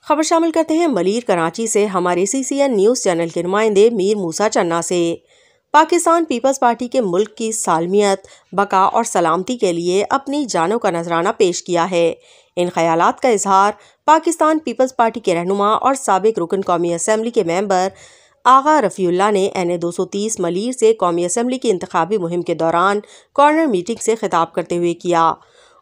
खबर शामिल करते हैं मलीर कराची से हमारे CCN न्यूज़ चैनल के नुमाइंदे मीर मूसा चन्ना से। पाकिस्तान पीपल्स पार्टी के मुल्क की सालमियत, बका और सलामती के लिए अपनी जानों का नजराना पेश किया है। इन ख्यालात का इजहार पाकिस्तान पीपल्स पार्टी के रहनुमा और साबिक रुकन कौमी असम्बली के मेंबर आगा रफ़ीउल्लाह ने NA 230 मलीर से कौमी असम्बली की इंतखाबी मुहिम के दौरान कॉर्नर मीटिंग से खिताब करते हुए किया।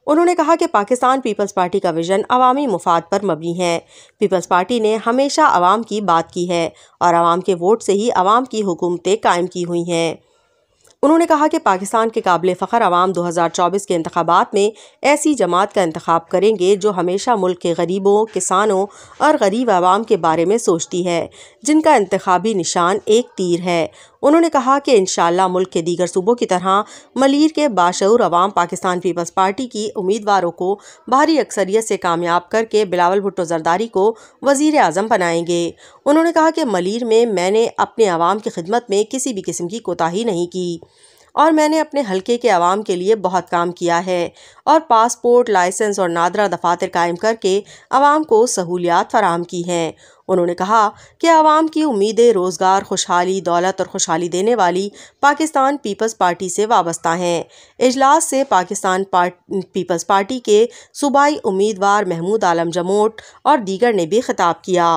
उन्होंने कहा कि पाकिस्तान पीपल्स पार्टी का विजन अवामी मुफाद पर मबनी है। पीपल्स पार्टी ने हमेशा अवाम की बात की है और अवाम के वोट से ही अवाम की हुकूमतें कायम की हुई हैं। उन्होंने कहा कि पाकिस्तान के काबिल फ़ख्र अवाम 2024 के इंतखाबात में ऐसी जमात का इंतखाब करेंगे जो हमेशा मुल्क के गरीबों, किसानों और गरीब अवाम के बारे में सोचती है, जिनका इंतखाबी निशान एक तीर है। उन्होंने कहा कि इंशाअल्लाह मुल्क के दीगर सूबों की तरह मलीर के बाशऊर अवाम पाकिस्तान पीपल्स पार्टी की उम्मीदवारों को भारी अक्सरियत से कामयाब करके बिलावल भुट्टो जरदारी को वज़ीर आज़म बनाएंगे। उन्होंने कहा कि मलीर में मैंने अपने अवाम की खिदमत में किसी भी किस्म की कोताही नहीं की और मैंने अपने हलके के अवाम के लिए बहुत काम किया है और पासपोर्ट, लाइसेंस और नादरा दफातर कायम करके अवाम को सहूलियात फराहम की हैं। उन्होंने कहा कि अवाम की उम्मीदें रोज़गार, खुशहाली, दौलत और खुशहाली देने वाली पाकिस्तान पीपल्स पार्टी से वाबस्ता हैं। इजलास से पाकिस्तान पीपल्स पार्टी के सूबाई उम्मीदवार महमूद आलम जमोट और दीगर ने भी खिताब किया।